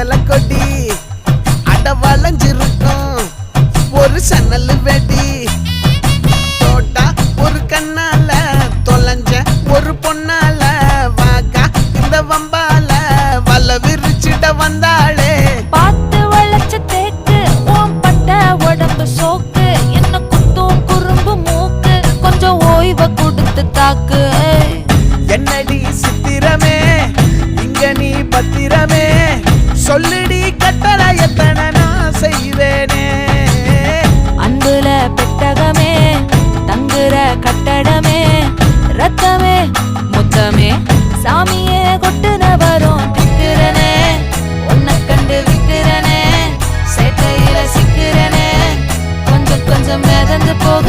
வெத்தலை கொடி அட வளைஞ்சிருக்கும் ஒரு சன்னல் வெடி தோட்டா ஒரு கண்ணால தொலைஞ்ச ஒரு பொண்ணால வாக்கா இந்த வம்பால வல விரிச்சிட வந்தாளே பார்த்து வளைச்ச தேக்கு ஓம் பட்ட உடம்பு சோக்கு என்ன குத்தும் குறும்பு மூக்கு கொஞ்சம் ஓய்வை கொடுத்து தாக்கு என்னடி சித்திரமே இங்க நீ பத்திரமே சொல்லுடி கட்டளை எத்தனை நான் செய்வேனே அன்புல பெட்டகமே தங்குற கட்டடமே ரத்தமே முத்தமே சாமியே கொட்டுன வரும் திக்கிறனே உன்னை கண்டு விக்கிறனே சேட்டையில சிக்கிறனே கொஞ்சம் கொஞ்சம் மிதந்து போக